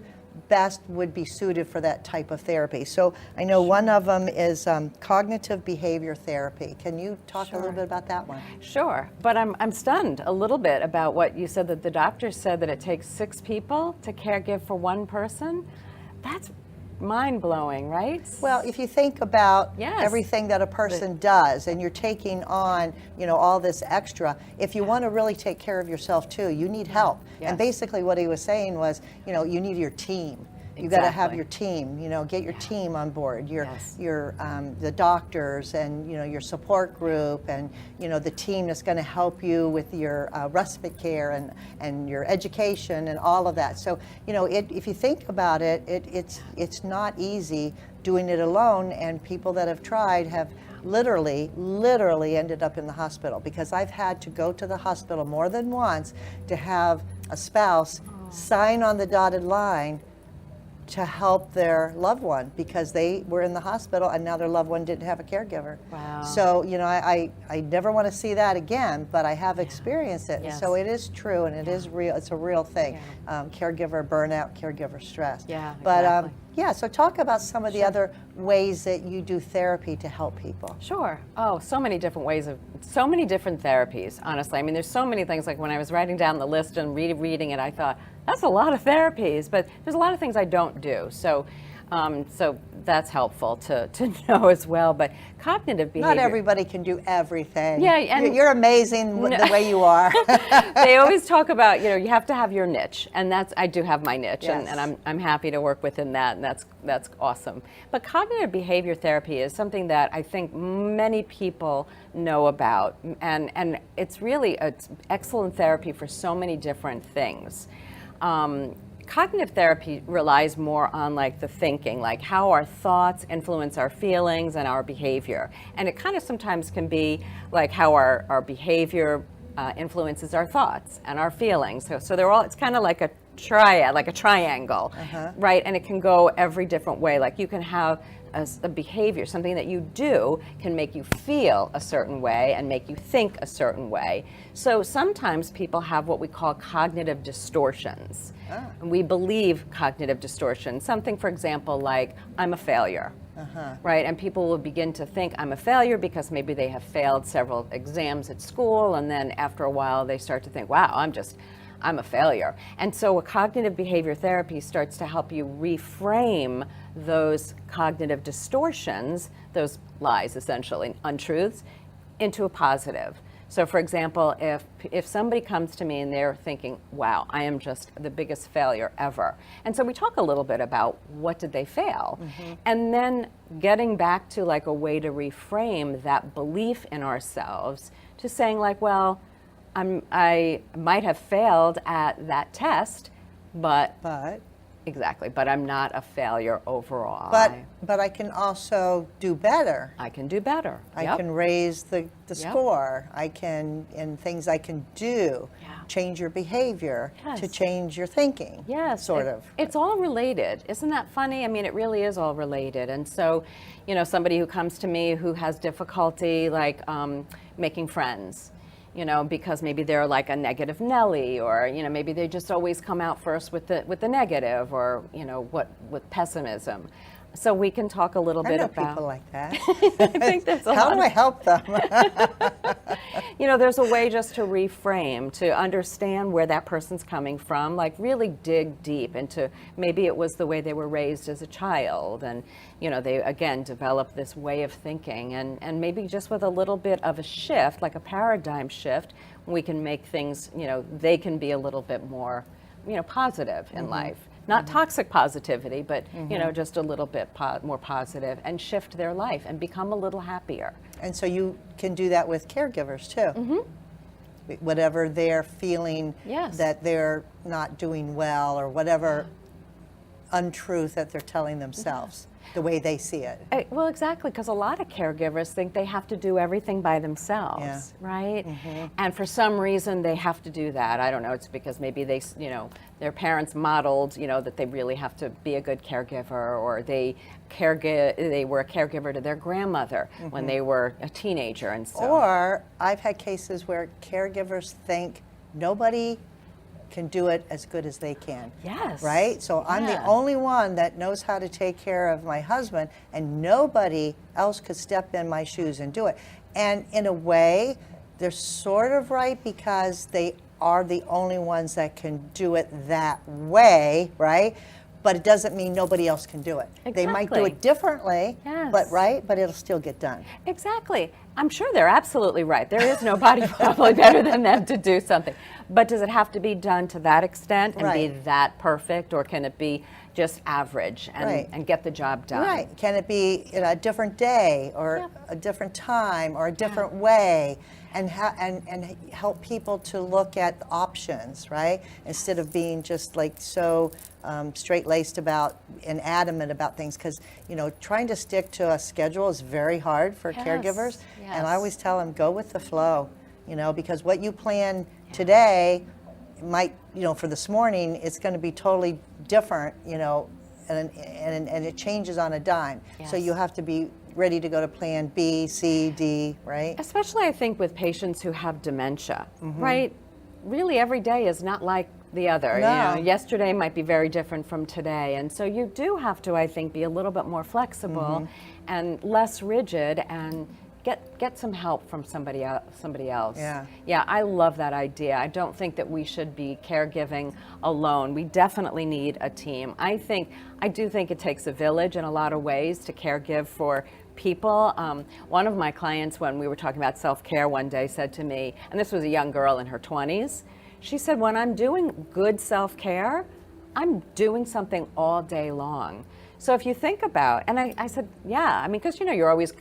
[SPEAKER 3] best would be suited for that type of therapy. So I know one of them is cognitive behavior therapy. Can you talk a little bit about that one?
[SPEAKER 4] Sure, but I'm stunned a little bit about what you said, that the doctor said that it takes 6 people to caregive for one person. That's mind-blowing, right?
[SPEAKER 3] Well, if you think about
[SPEAKER 4] Yes.
[SPEAKER 3] everything that a person does and you're taking on, all this extra, if you want to really take care of yourself too, you need help.
[SPEAKER 4] Yes.
[SPEAKER 3] And basically what he was saying was, you need your team. You got to have
[SPEAKER 4] Exactly.
[SPEAKER 3] your team, get your team on board,
[SPEAKER 4] Yes.
[SPEAKER 3] the doctors and, your support group and, the team that's going to help you with your respite care and your education and all of that. So, if you think about it, it's not easy doing it alone, and people that have tried have literally ended up in the hospital, because I've had to go to the hospital more than once to have a spouse sign on the dotted line to help their loved one because they were in the hospital and now their loved one didn't have a caregiver.
[SPEAKER 4] Wow.
[SPEAKER 3] So, I never want to see that again, but I have experienced it.
[SPEAKER 4] Yes.
[SPEAKER 3] So it is true and it is real. It's a real thing. Caregiver burnout, caregiver stress.
[SPEAKER 4] Yeah,
[SPEAKER 3] But
[SPEAKER 4] exactly.
[SPEAKER 3] so talk about some of the other ways that you do therapy to help people.
[SPEAKER 4] Sure. Oh, so many different ways so many different therapies, honestly. I mean, there's so many things, like when I was writing down the list and reading it, I thought, that's a lot of therapies, but there's a lot of things I don't do. So that's helpful to know as well. But cognitive behavior.
[SPEAKER 3] Not everybody can do everything.
[SPEAKER 4] Yeah, and
[SPEAKER 3] you're amazing the way you are.
[SPEAKER 4] They always talk about, you have to have your niche, and I do have my niche,
[SPEAKER 3] Yes.
[SPEAKER 4] and I'm happy to work within that, and that's awesome. But cognitive behavior therapy is something that I think many people know about, and it's really an excellent therapy for so many different things. Cognitive therapy relies more on like the thinking, like how our thoughts influence our feelings and our behavior. And it kind of sometimes can be like how our behavior influences our thoughts and our feelings. So they're all, it's kind of like a triad, like a triangle, right? And it can go every different way. Like you can have a behavior, something that you do can make you feel a certain way and make you think a certain way. So sometimes people have what we call cognitive distortions. And we believe cognitive distortions. Something, for example, like, I'm a failure. Right? And people will begin to think I'm a failure because maybe they have failed several exams at school, and then after a while they start to think, wow, I'm a failure. And so a cognitive behavior therapy starts to help you reframe those cognitive distortions, those lies essentially, untruths, into a positive. So for example, if somebody comes to me and they're thinking, wow, I am just the biggest failure ever. And so we talk a little bit about what did they fail? And then getting back to like a way to reframe that belief in ourselves to saying like, well, I might have failed at that test, but exactly, but I'm not a failure overall.
[SPEAKER 3] But I can also do better.
[SPEAKER 4] I can do better.
[SPEAKER 3] I can raise the score. I can, and things I can do, change your behavior to change your thinking.
[SPEAKER 4] Yes,
[SPEAKER 3] sort of.
[SPEAKER 4] It's all related. Isn't that funny? I mean, it really is all related. And so, somebody who comes to me who has difficulty like making friends, because maybe they're like a negative Nelly, or maybe they just always come out first with the negative, or with pessimism. So we can talk a little bit
[SPEAKER 3] I know
[SPEAKER 4] about
[SPEAKER 3] people like that.
[SPEAKER 4] I think there's a
[SPEAKER 3] How
[SPEAKER 4] lot
[SPEAKER 3] do I help them?
[SPEAKER 4] there's a way just to reframe, to understand where that person's coming from, like really dig deep into maybe it was the way they were raised as a child, and they again develop this way of thinking, and maybe just with a little bit of a shift, like a paradigm shift, we can make things, they can be a little bit more positive in life. Not toxic positivity, but just a little bit more positive, and shift their life and become a little happier.
[SPEAKER 3] And so you can do that with caregivers too. Whatever they're feeling that they're not doing well, or whatever untruth that they're telling themselves, the way they see it.
[SPEAKER 4] Well, exactly, because a lot of caregivers think they have to do everything by themselves,
[SPEAKER 3] Yeah.
[SPEAKER 4] right? And for some reason, they have to do that. I don't know, it's because maybe they, their parents modeled, that they really have to be a good caregiver, or they were a caregiver to their grandmother when they were a teenager, and so.
[SPEAKER 3] Or I've had cases where caregivers think nobody can do it as good as they can.
[SPEAKER 4] Yes.
[SPEAKER 3] Right? So I'm the
[SPEAKER 4] Yeah.
[SPEAKER 3] only one that knows how to take care of my husband, and nobody else could step in my shoes and do it. And in a way, they're sort of right, because they are the only ones that can do it that way, right? But it doesn't mean nobody else can do it. They might do
[SPEAKER 4] Exactly.
[SPEAKER 3] it differently,
[SPEAKER 4] Yes.
[SPEAKER 3] but it'll still get done.
[SPEAKER 4] Exactly. I'm sure they're absolutely right. There is nobody probably better than them to do something. But does it have to be done to that extent and be
[SPEAKER 3] Right.
[SPEAKER 4] that perfect, or can it be just average and,
[SPEAKER 3] Right.
[SPEAKER 4] and get the job done?
[SPEAKER 3] Right. Can it be in a different day, or a different time, or a different way, and help people to look at the options, right? Instead of being just like so straight-laced about and adamant about things, because trying to stick to a schedule is very hard for
[SPEAKER 4] Yes,
[SPEAKER 3] caregivers. And I
[SPEAKER 4] yes.
[SPEAKER 3] always tell them, go with the flow, because what you plan today might, for this morning, it's going to be totally different, and it changes on a dime. So
[SPEAKER 4] Yes.
[SPEAKER 3] you have to be ready to go to plan B, C, D, right?
[SPEAKER 4] Especially, I think, with patients who have dementia, right? Really, every day is not like the other.
[SPEAKER 3] No.
[SPEAKER 4] Yesterday might be very different from today. And so you do have to, I think, be a little bit more flexible and less rigid, and get some help from somebody else.
[SPEAKER 3] Yeah.
[SPEAKER 4] Yeah, I love that idea. I don't think that we should be caregiving alone. We definitely need a team. I do think it takes a village in a lot of ways to caregive for people. One of my clients, when we were talking about self-care one day, said to me, and this was a young girl in her 20s, she said, when I'm doing good self-care, I'm doing something all day long. So if you think about, and I said, yeah, I mean, because you're always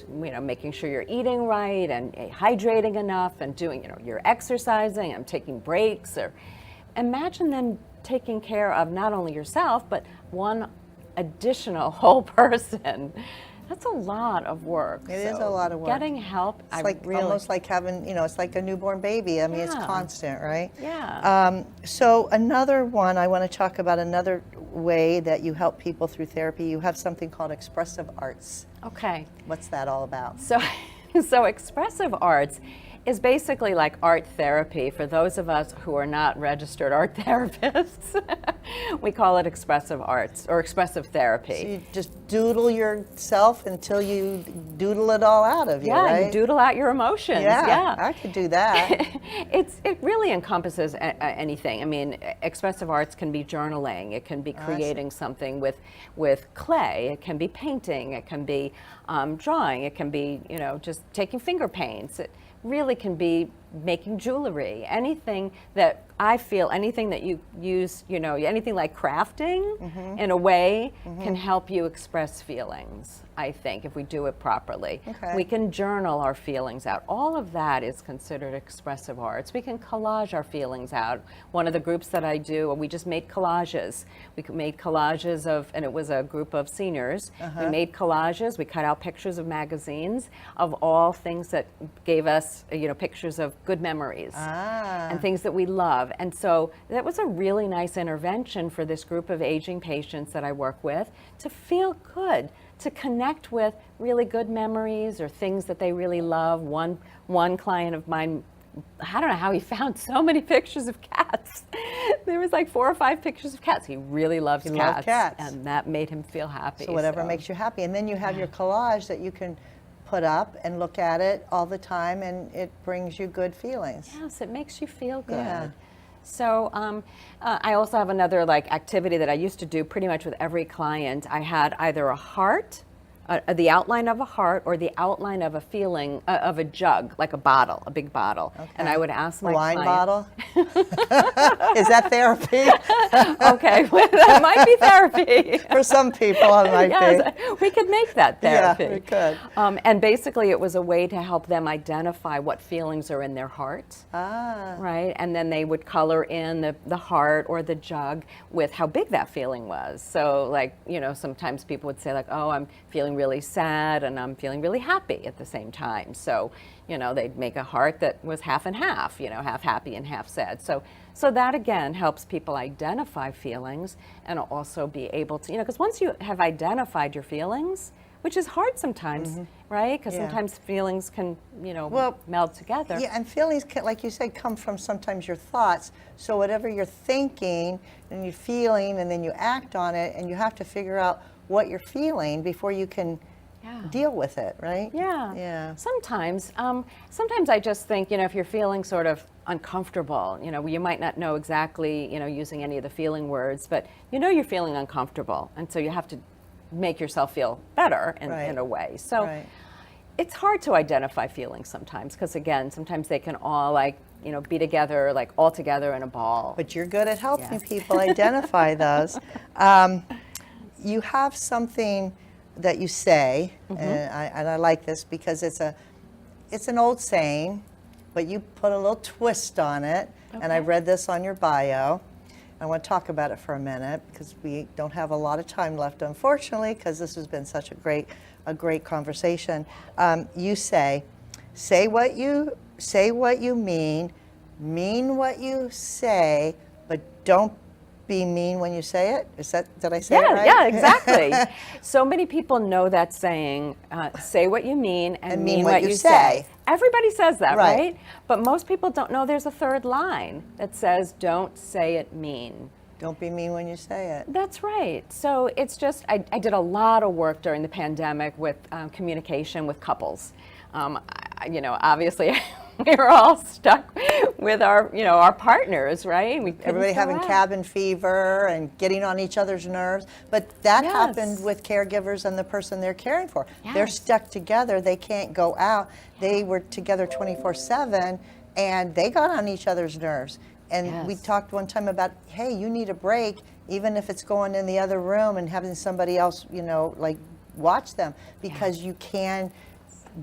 [SPEAKER 4] making sure you're eating right and hydrating enough and doing, you're exercising and taking breaks. Or imagine then taking care of not only yourself but one additional whole person. That's a lot of work.
[SPEAKER 3] It is a lot of work.
[SPEAKER 4] Getting help,
[SPEAKER 3] It's almost like having, it's like a newborn baby. I mean, it's
[SPEAKER 4] Yeah.
[SPEAKER 3] constant, right?
[SPEAKER 4] Yeah.
[SPEAKER 3] So another one, I want to talk about another way that you help people through therapy. You have something called expressive arts.
[SPEAKER 4] Okay.
[SPEAKER 3] What's that all about?
[SPEAKER 4] So expressive arts is basically like art therapy for those of us who are not registered art therapists. We call it expressive arts or expressive therapy.
[SPEAKER 3] So you just doodle yourself until you doodle it all out of you,
[SPEAKER 4] Yeah,
[SPEAKER 3] right?
[SPEAKER 4] you doodle out your emotions.
[SPEAKER 3] Yeah, I could do that.
[SPEAKER 4] It really encompasses anything. I mean, expressive arts can be journaling. It can be creating something with clay. It can be painting. It can be drawing. It can be just taking finger paints. It really can be making jewelry. Anything that I feel, anything that you use, anything like crafting in a way can help you express feelings, I think, if we do it properly.
[SPEAKER 3] Okay.
[SPEAKER 4] We can journal our feelings out. All of that is considered expressive arts. We can collage our feelings out. One of the groups that I do, we just made collages. We made collages and it was a group of seniors. We made collages. We cut out pictures of magazines of all things that gave us, pictures of good memories and things that we love. And so that was a really nice intervention for this group of aging patients that I work with to feel good, to connect with really good memories or things that they really love. One client of mine, I don't know how he found so many pictures of cats. There was like 4 or 5 pictures of cats. He really loves
[SPEAKER 3] He
[SPEAKER 4] cats,
[SPEAKER 3] loved cats.
[SPEAKER 4] and that made him feel happy.
[SPEAKER 3] So whatever makes you happy. And then you have your collage that you can put up and look at it all the time, and it brings you good feelings.
[SPEAKER 4] Yes, it makes you feel good.
[SPEAKER 3] Yeah.
[SPEAKER 4] So I also have another activity that I used to do pretty much with every client. I had either a heart the outline of a heart or the outline of a feeling of a jug, like a bottle, a big bottle.
[SPEAKER 3] Okay.
[SPEAKER 4] And I would ask my
[SPEAKER 3] Wine
[SPEAKER 4] client,
[SPEAKER 3] bottle? Is that therapy?
[SPEAKER 4] Okay, well, that might be therapy.
[SPEAKER 3] For some people, it might
[SPEAKER 4] Yes,
[SPEAKER 3] be.
[SPEAKER 4] we could make that therapy.
[SPEAKER 3] Yeah, we could.
[SPEAKER 4] And basically, it was a way to help them identify what feelings are in their heart.
[SPEAKER 3] Ah.
[SPEAKER 4] Right, and then they would color in the heart or the jug with how big that feeling was. So, like, sometimes people would say, like, oh, I'm feeling really sad and I'm feeling really happy at the same time. So, they'd make a heart that was half and half, half happy and half sad. So that again helps people identify feelings and also be able to, because once you have identified your feelings, which is hard sometimes, right? Because
[SPEAKER 3] Yeah.
[SPEAKER 4] sometimes feelings can, meld together.
[SPEAKER 3] Yeah, and feelings, can, like you said, come from sometimes your thoughts. So whatever you're thinking and you're feeling, and then you act on it, and you have to figure out what you're feeling before you can deal with it, right?
[SPEAKER 4] Yeah.
[SPEAKER 3] Yeah.
[SPEAKER 4] Sometimes I just think, if you're feeling sort of uncomfortable, you might not know exactly, using any of the feeling words, but you're feeling uncomfortable, and so you have to make yourself feel better in a way. So it's hard to identify feelings sometimes, because again, sometimes they can all be together, like all together in a ball.
[SPEAKER 3] But you're good at helping people identify those. You have something that you say, and I like this because it's an old saying, but you put a little twist on it, and I read this on your bio. I want to talk about it for a minute because we don't have a lot of time left, unfortunately, because this has been such a great conversation. You say what you mean what you say, but don't be mean when you say it. Did I say it right?
[SPEAKER 4] Yeah, exactly. So many people know that saying, say what you mean and mean what you say. Everybody says that, right? But most people don't know there's a third line that says, don't say it mean.
[SPEAKER 3] Don't be mean when you say it.
[SPEAKER 4] That's right. So it's just, I did a lot of work during the pandemic with communication with couples. Obviously, we were all stuck with our partners, right?
[SPEAKER 3] Everybody having cabin fever and getting on each other's nerves. But that happened with caregivers and the person they're caring for. They're stuck together. They can't go out. They were together 24/7, and they got on each other's nerves. And we talked one time about, hey, you need a break, even if it's going in the other room and having somebody else, watch them, because you can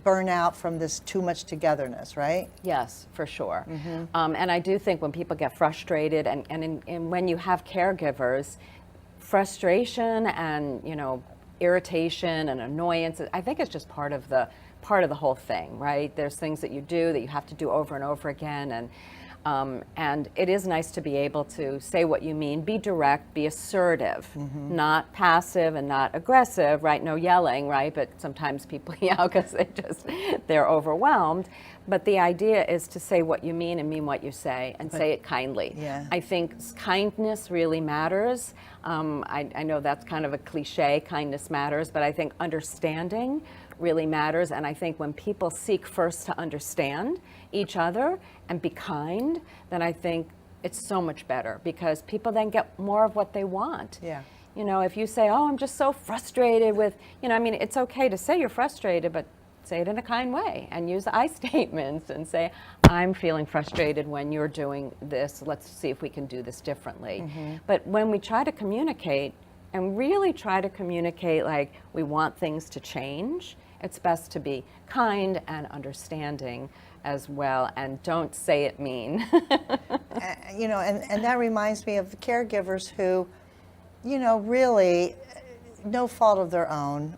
[SPEAKER 3] burn out from this too much togetherness, right?
[SPEAKER 4] Yes, for sure. And I do think when people get frustrated, and when you have caregivers, frustration and irritation and annoyance, I think it's just part of the whole thing, right? There's things that you do that you have to do over and over again, and it is nice to be able to say what you mean, be direct, be assertive, not passive and not aggressive, right? No yelling, right? But sometimes people yell because they're overwhelmed. But the idea is to say what you mean and mean what you say, and say it kindly.
[SPEAKER 3] Yeah.
[SPEAKER 4] I think kindness really matters. I know that's kind of a cliche, kindness matters, but I think understanding really matters. And I think when people seek first to understand each other and be kind, then I think it's so much better, because people then get more of what they want.
[SPEAKER 3] Yeah.
[SPEAKER 4] If you say, oh, I'm just so frustrated with, it's okay to say you're frustrated, but say it in a kind way and use I statements and say, I'm feeling frustrated when you're doing this. Let's see if we can do this differently. But when we try to communicate and really try to communicate like we want things to change, it's best to be kind and understanding as well, and don't say it mean.
[SPEAKER 3] And that reminds me of the caregivers who, really, no fault of their own,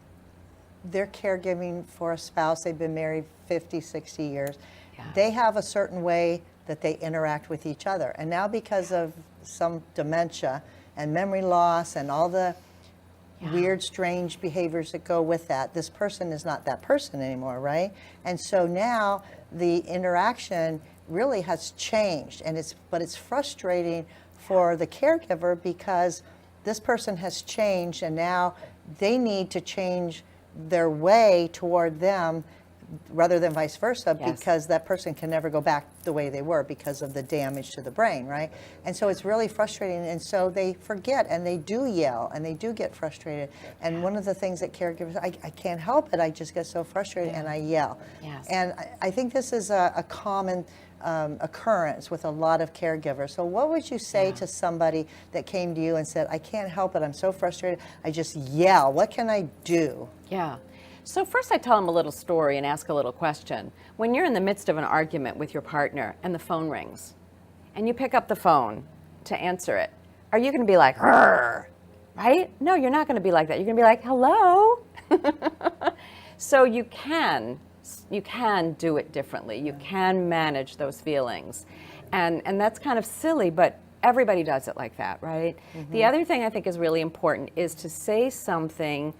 [SPEAKER 3] they're caregiving for a spouse. They've been married 50, 60 years.
[SPEAKER 4] Yeah.
[SPEAKER 3] They have a certain way that they interact with each other. And now because of some dementia and memory loss and all the weird, strange behaviors that go with that, this person is not that person anymore, right? And so now the interaction really has changed, and it's frustrating for the caregiver, because this person has changed and now they need to change their way toward them rather than vice versa,
[SPEAKER 4] Yes.
[SPEAKER 3] because that person can never go back the way they were because of the damage to the brain, right? And so it's really frustrating, and so they forget, and they do yell, and they do get frustrated. And one of the things that caregivers, I can't help it, I just get so frustrated and I yell.
[SPEAKER 4] Yes.
[SPEAKER 3] And I think this is a common occurrence with a lot of caregivers. So what would you say to somebody that came to you and said, I can't help it, I'm so frustrated, I just yell, what can I do?
[SPEAKER 4] Yeah. So first I tell them a little story and ask a little question. When you're in the midst of an argument with your partner and the phone rings and you pick up the phone to answer it, are you going to be like, "Rrr," right? No, you're not going to be like that. You're going to be like, hello. So you can do it differently. You can manage those feelings. And that's kind of silly, but everybody does it like that, right? The other thing I think is really important is to say something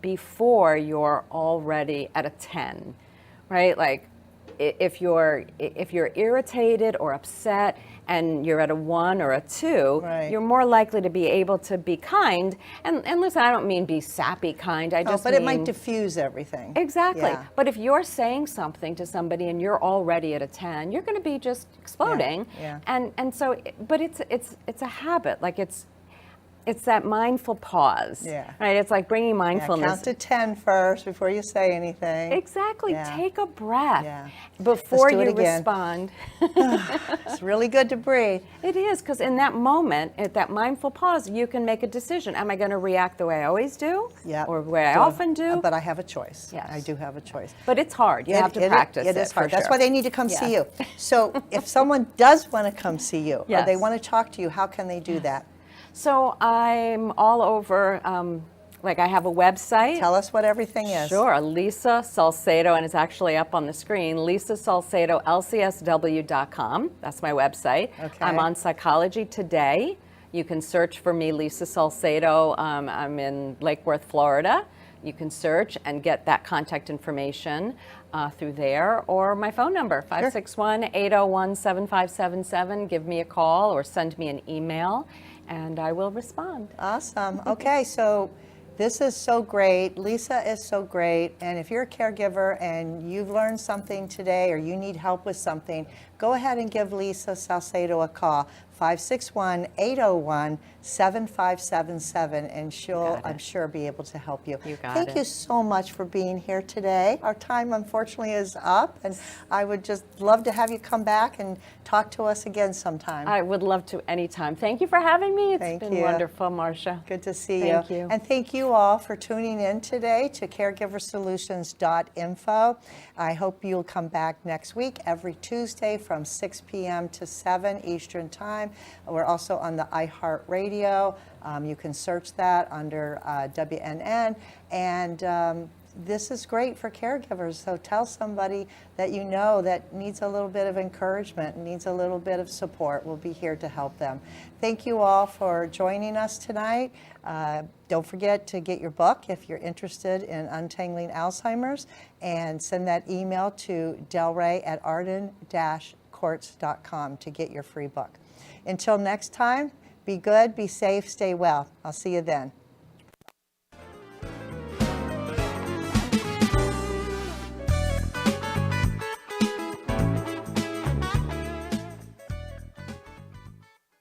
[SPEAKER 4] before you're already at a 10, right? Like if you're irritated or upset and you're at a 1 or a 2,
[SPEAKER 3] Right.
[SPEAKER 4] you're more likely to be able to be kind. And listen, I don't mean be sappy kind. I just
[SPEAKER 3] But
[SPEAKER 4] mean,
[SPEAKER 3] it might diffuse everything.
[SPEAKER 4] exactly.
[SPEAKER 3] Yeah.
[SPEAKER 4] But if you're saying something to somebody and you're already at a 10, you're going to be just exploding.
[SPEAKER 3] Yeah.
[SPEAKER 4] And so, but it's a habit. Like it's that mindful pause.
[SPEAKER 3] Yeah.
[SPEAKER 4] Right. It's like bringing
[SPEAKER 3] Yeah,
[SPEAKER 4] mindfulness.
[SPEAKER 3] count to 10 first before you say anything.
[SPEAKER 4] Exactly.
[SPEAKER 3] Yeah.
[SPEAKER 4] Take a breath
[SPEAKER 3] Yeah.
[SPEAKER 4] before
[SPEAKER 3] Let's do
[SPEAKER 4] you
[SPEAKER 3] it again.
[SPEAKER 4] respond.
[SPEAKER 3] It's really good to breathe.
[SPEAKER 4] It is, because in that moment, at that mindful pause, you can make a decision. Am I going to react the way I always do?
[SPEAKER 3] Yeah.
[SPEAKER 4] Or the way I often do?
[SPEAKER 3] But I have a choice.
[SPEAKER 4] Yes.
[SPEAKER 3] I do have a choice.
[SPEAKER 4] But it's hard. You have to practice it.
[SPEAKER 3] It is hard.
[SPEAKER 4] for
[SPEAKER 3] That's
[SPEAKER 4] sure.
[SPEAKER 3] why they need to come
[SPEAKER 4] Yeah.
[SPEAKER 3] see you. So if someone does want to come see you, or
[SPEAKER 4] Yes.
[SPEAKER 3] they want to talk to you, how can they do that?
[SPEAKER 4] So I'm all over, like I have a website.
[SPEAKER 3] Tell us what everything is.
[SPEAKER 4] Sure, Lisa Salcedo, and it's actually up on the screen, lisasalcedolcsw.com. That's my website.
[SPEAKER 3] Okay.
[SPEAKER 4] I'm on Psychology Today. You can search for me, Lisa Salcedo. I'm in Lake Worth, Florida. You can search and get that contact information through there, or my phone number, 561-801-7577. Give me a call or send me an email, and I will respond.
[SPEAKER 3] Awesome. Okay, so this is so great. Lisa is so great. And if you're a caregiver and you've learned something today or you need help with something, go ahead and give Lisa Salcedo a call, 561-801-7577, and she'll, I'm sure, be able to help you.
[SPEAKER 4] You got
[SPEAKER 3] Thank
[SPEAKER 4] it.
[SPEAKER 3] you so much for being here today. Our time, unfortunately, is up, and I would just love to have you come back and talk to us again sometime.
[SPEAKER 4] I would love to anytime. Thank you for having me. It's
[SPEAKER 3] Thank
[SPEAKER 4] been
[SPEAKER 3] you.
[SPEAKER 4] wonderful, Marcia.
[SPEAKER 3] Good to see
[SPEAKER 4] Thank you.
[SPEAKER 3] And thank you all for tuning in today to caregiversolutions.info. I hope you'll come back next week, every Tuesday from 6 p.m. to 7 Eastern Time. We're also on the iHeartRadio. You can search that under WNN. And this is great for caregivers. So tell somebody that you know that needs a little bit of encouragement, needs a little bit of support. We'll be here to help them. Thank you all for joining us tonight. Don't forget to get your book if you're interested in untangling Alzheimer's, and send that email to delray@arden-courts.com to get your free book. Until next time, be good, be safe, stay well. I'll see you then.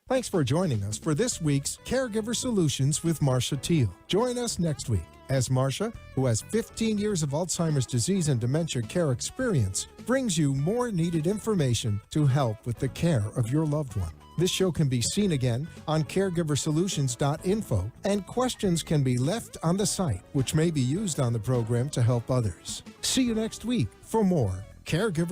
[SPEAKER 2] Thanks for joining us for this week's Caregiver Solutions with Marcia Teele. Join us next week as Marcia, who has 15 years of Alzheimer's disease and dementia care experience, brings you more needed information to help with the care of your loved one. This show can be seen again on caregiversolutions.info, and questions can be left on the site, which may be used on the program to help others. See you next week for more Caregiver